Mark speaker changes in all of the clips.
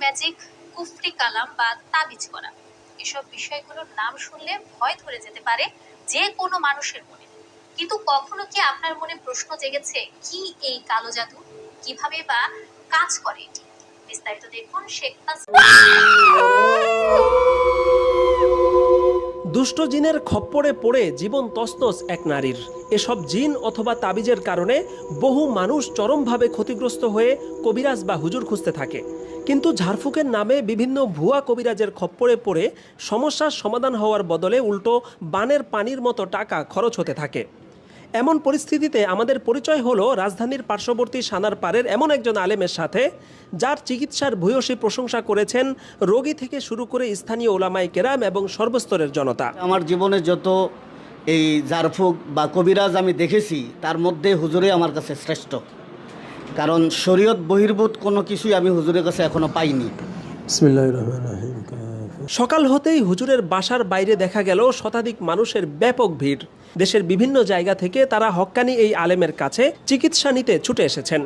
Speaker 1: Magic, কুফরি কালাম বা তাবিজ করা, এসব বিষয়গুলোর নাম শুনলে ভয় ধরে যেতে পারে যে কোনো মানুষের মনে। কিন্তু কখনো কি আপনার মনে প্রশ্ন জেগেছে, কি এই কালো জাদু, কিভাবে বা কাজ করে এটি? বিস্তারিত দেখুন শেখ
Speaker 2: দুষ্ট জিনের খপ্পরে পড়ে জীবন তছনছ এক নারীর। এসব জিন অথবা তাবিজের কারণে বহু মানুষ চরমভাবে ক্ষতিগ্রস্ত হয়ে কবিরাজ বা হুজুর খুঁজতে থাকে। কিন্তু ঝাড়ফুঁকের নামে বিভিন্ন ভুয়া কবিরাজের খপ্পরে পড়ে সমস্যার সমাধান হওয়ার বদলে উল্টো বানের পানির মতো টাকা খরচ হতে থাকে। এমন পরিস্থিতিতে আমাদের পরিচয় হলো রাজধানীর পার্শ্ববর্তী সানার পাড়ের এমন একজন আলেমের সাথে, যার চিকিৎসার ভূয়সী প্রশংসা করেছেন রোগী থেকে শুরু করে স্থানীয় ওলামায়ে কেরাম এবং সর্বস্তরের জনতা।
Speaker 3: আমার জীবনে যত এই ঝাড়ফুঁক বা কবিরাজ আমি দেখেছি, তার মধ্যে হুজুরে আমার কাছে শ্রেষ্ঠ। কারণ শরীয়ত বহির্ভূত কোনো কিছুই আমি হুজুরের কাছে এখনো পাইনি।
Speaker 2: সকাল হতেই হুজুরের বাসার বাইরে দেখা গেল শতাধিক মানুষের ব্যাপক ভিড়। দেশের বিভিন্ন জায়গা থেকে তারা হক্কানি এই আলেমের কাছে চিকিৎসা নিতে ছুটে এসেছেন।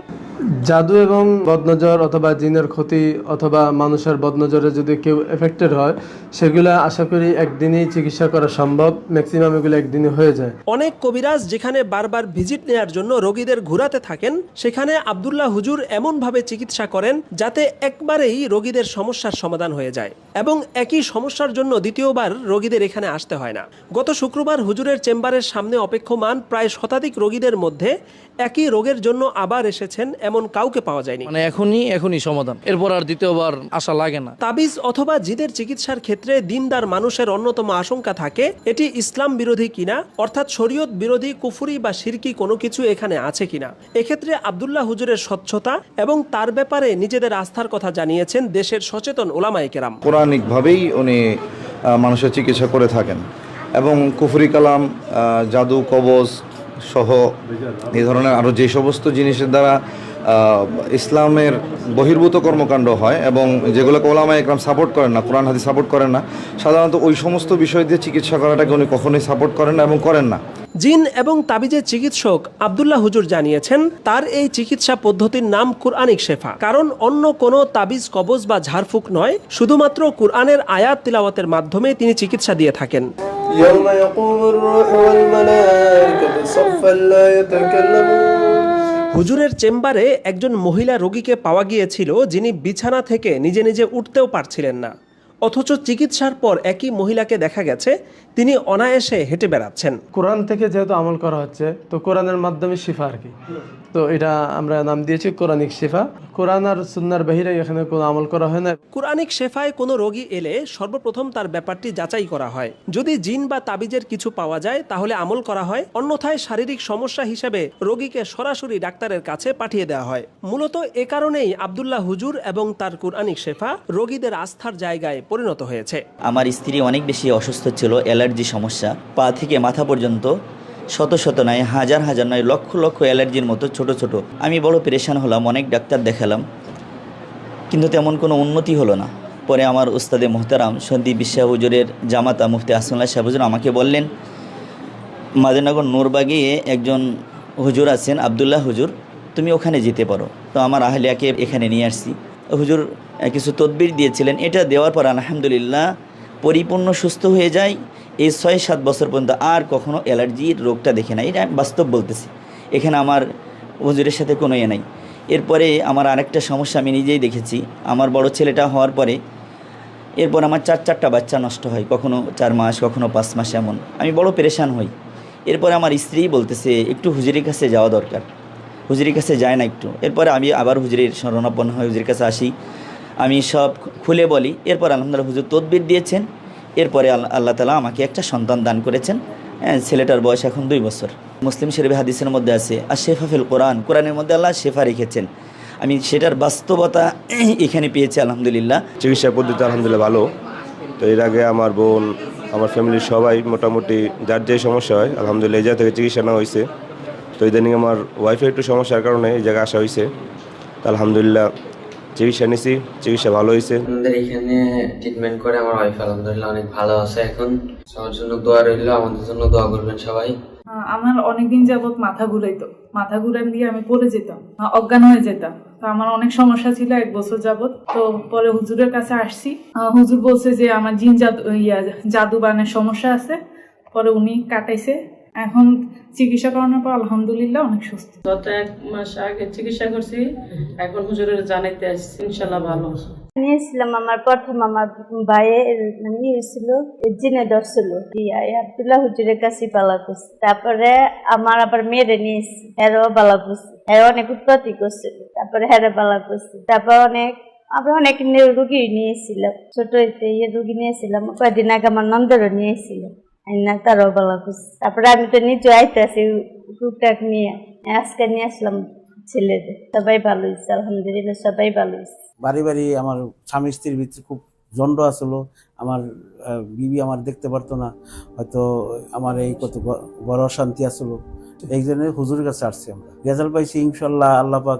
Speaker 4: জাদু এবং বদনজর অথবা জিনের ক্ষতি অথবা মানুষের বদনজরে যদি কেউ এফেক্টেড হয়, সেগুলো আশা করি একদিনই চিকিৎসা করা সম্ভব। ম্যাক্সিমাম এগুলো একদিনে হয়ে যায়।
Speaker 2: অনেক কবিরাজ যেখানে বারবার ভিজিট নেওয়ার জন্য রোগীদের ঘুরাতে থাকেন, সেখানে আব্দুল্লাহ হুজুর এমনভাবে চিকিৎসা করেন যাতে একবারেই রোগীদের সমস্যার সমাধান হয়ে যায় এবং একই সমস্যার জন্য দ্বিতীয়বার রোগীদের এখানে আসতে হয় না। গত শুক্রবার হুজুরের চেম্বারের সামনে অপেক্ষমান প্রায় শতাধিক রোগীদের মধ্যে একই রোগের জন্য আবার এসেছেন এমন কাউকে পাওয়া যায়নি।
Speaker 5: মানে এখনই সমাধান, এরপর আর দ্বিতীয়বার আসা লাগে না।
Speaker 2: তাবিজ অথবা জিদের চিকিৎসার ক্ষেত্রে দিনদার মানুষের অন্যতম আশঙ্কা থাকে এটি ইসলাম বিরোধী কিনা, অর্থাৎ শরীয়ত বিরোধী, কুফরি বা শিরকি কোনো কিছু এখানে আছে কিনা। এক্ষেত্রে আব্দুল্লাহ হুজুরের স্বচ্ছতা এবং তার ব্যাপারে নিজেদের আস্থার কথা জানিয়েছেন দেশের সচেতন ওলামায়ে কেরাম।
Speaker 6: কোরআনিকভাবেই উনি মানুষের চিকিৎসা করে থাকেন এবং কুফরি কালাম, জাদু, কবজ সহ এই ধরনের আরও যে সমস্ত জিনিসের দ্বারা ইসলামের বহির্ভূত কর্মকাণ্ড হয় এবং যেগুলোকে ওলামায়ে কেরাম সাপোর্ট করেন না, কোরআন হাদিস সাপোর্ট করেন না, সাধারণত ওই সমস্ত বিষয় দিয়ে চিকিৎসা করাটাকে উনি কখনোই সাপোর্ট করেন না এবং করেন না।
Speaker 2: জিন এবং তাবিজের চিকিৎসক আব্দুল্লাহ হুজুর জানিয়েছেন তার এই চিকিৎসা পদ্ধতির নাম কুরআনিক শেফা। কারণ অন্য কোনো তাবিজ, কবজ বা ঝাড়ফুঁক নয়, শুধুমাত্র কুরআনের আয়াত তিলাওয়াতের মাধ্যমে তিনি চিকিৎসা দিয়ে থাকেন। হুজুরের চেম্বারে একজন মহিলা রোগীকে পাওয়া গিয়েছিল যিনি বিছানা থেকে নিজে নিজে উঠতেও পারছিলেন না, অথচ চিকিৎসার পর একই মহিলাকে দেখা গেছে তিনি অনায়াসে হেঁটে বেড়াচ্ছেন।
Speaker 4: কোরআন থেকে যেহেতু আমল করা হচ্ছে, তো কোরআনের মাধ্যমে শিফা আর কি, তো এটা আমরা নাম দিয়েছি কোরআনিক শিফা। কোরআন আর সুন্নাহর বাহিরে এখানে কোনো আমল করা হয় না।
Speaker 2: কুরআনিক শেফায় কোনো রোগী এলে সর্বপ্রথম তার ব্যাপারটি যাচাই করা হয়। যদি জিন বা তাবিজের কিছু পাওয়া যায় তাহলে আমল করা হয়, অন্যথায় শারীরিক সমস্যা হিসেবে রোগীকে সরাসরি ডাক্তারের কাছে পাঠিয়ে দেওয়া হয়। মূলত এ কারণেই আব্দুল্লাহ হুজুর এবং তার কুরআনিক শেফা রোগীদের আস্থার জায়গায় পরিণত হয়েছে।
Speaker 7: আমার স্ত্রী অনেক বেশি অসুস্থ ছিল, অ্যালার্জি সমস্যা, পা থেকে মাথা পর্যন্ত শত শত নয়, হাজার হাজার নয়, লক্ষ লক্ষ অ্যালার্জির মতো ছোট ছোট। আমি বড় পেরেশান হলাম, অনেক ডাক্তার দেখালাম, কিন্তু তেমন কোনো উন্নতি হলো না। পরে আমার উস্তাদে মোহতারাম সন্দীপ বিশ্বাস হুজুরের জামাতা মুফতি আসমাউল্লাহ সাহেব হুজুর আমাকে বললেন, মাদারনগর নূরবাগে একজন হুজুর আছেন আব্দুল্লাহ হুজুর, তুমি ওখানে যেতে পারো। তো আমার আহলিয়াকে এখানে নিয়ে আসছি। হুজুর কিছু তদবির দিয়েছিলেন, এটা দেওয়ার পর আলহামদুলিল্লাহ পরিপূর্ণ সুস্থ হয়ে যায়। এই 6-7 বছর পর্যন্ত আর কখনো অ্যালার্জির রোগটা দেখে নাই, এটা বাস্তব বলতেছি। এখানে আমার হুজুরের সাথে কোনো নাই। এরপরে আমার আরেকটা সমস্যা আমি নিজেই দেখেছি। আমার বড় ছেলেটা হওয়ার পরে এরপর আমার চারটা বাচ্চা নষ্ট হয়, কখনো 4 মাস, কখনো 5 মাস, এমন। আমি বড় পেরেশান হই। এরপরে আমার স্ত্রী বলতেছে একটু হুজুরের কাছে যাওয়া দরকার, হুজুরের কাছে যায় না একটু। এরপরে আমি আবার হুজুরের শরণাপন্ন হয়ে হুজুরের কাছে আসি, আমি সব খুলে বলি। এরপর আলহামদুলিল্লাহ হুজুর তদবির দিয়েছেন। এরপরে আল্লাহ তাআলা আমাকে একটা সন্তান দান করেছেন। ছেলেটার বয়স এখন 2 বছর। মুসলিম শরীফে হাদিসের মধ্যে আছে আশ-শিফা ফিল কোরআন, কোরআনের মধ্যে আল্লাহ শেফা রেখেছেন। আমি সেটার বাস্তবতা এখানে পেয়েছি আলহামদুলিল্লাহ।
Speaker 8: চিকিৎসা পদ্ধতি আলহামদুলিল্লাহ ভালো। তো এর আগে আমার বোন, আমার ফ্যামিলির সবাই মোটামুটি যার যে সমস্যা হয় আলহামদুলিল্লাহ এই জায়গা থেকে চিকিৎসা নেওয়া হয়েছে। তো ইদানিং আমার ওয়াইফের একটু সমস্যার কারণে এই জায়গায় আসা হয়েছে। তো আলহামদুলিল্লাহ চিকিৎসা নিছি, চিকিৎসা ভালো হয়েছে।
Speaker 9: আমাদের এখানে ট্রিটমেন্ট করে আমার ওয়াইফ আলহামদুলিল্লাহ অনেক ভালো আছে এখন। সবার জন্য দোয়া রইল, আমাদের জন্য দোয়া করবেন সবাই।
Speaker 10: আমার অনেকদিন যাবত মাথা ঘুরাইতো, মাথা ঘুরান দিয়ে আমি পড়ে যেতাম, অজ্ঞান হয়ে যেতাম। তো আমার অনেক সমস্যা ছিল 1 বছর যাবত। তো পরে হুজুরের কাছে আসছি, হুজুর বলছে যে আমার জিন জাদু বানের সমস্যা আছে। পরে উনি কাটাইছে, এখন চিকিৎসা করানোর পর আলহামদুলিল্লাহ অনেক সুস্থ।
Speaker 11: গত 1 মাস আগে চিকিৎসা করছি, এখন হুজুরের জানাইতে আসছি, ইনশাল্লাহ ভালো।
Speaker 12: নিয়েছিলাম আমার প্রথম আমার ভাইয়ের হয়েছিল জিনে ধরছিল, আব্দুল্লাহ হুজুরের কাছে পালা করছে। তারপরে আমার আবার মেয়েরে নিয়েছি, হেরও পালা করছে, হের অনেক উৎপত্তি করছিল। তারপরে হেরে পালা করছে। তারপর আমরা অনেক রুগী নিয়েছিলাম, ছোট রুগী নিয়েছিলাম। কয়েকদিন আগে আমার নন্দেরও নিয়েছিলাম, তারও পালা করছে। তারপরে আমি তো নিজে আইতে আছি টুকটাক নিয়ে, আজকে নিয়ে আসলাম ছেলেদের। সবাই ভালো হয়েছে আলহামদুলিল্লাহ, সবাই ভালো হয়েছে।
Speaker 13: বাড়ি বাড়ি আমার স্বামী স্ত্রীর ভিতরে খুব জন্ড আসলো। আমার বিবি আমার দেখতে পারতো না, হয়তো আমার এই কত বড় অশান্তি আসলো। এই জন্য হুজুরের কাছে আসছি আমরা, রেজাল্ট পাইছি ইনশাল্লাহ। আল্লাহ পাক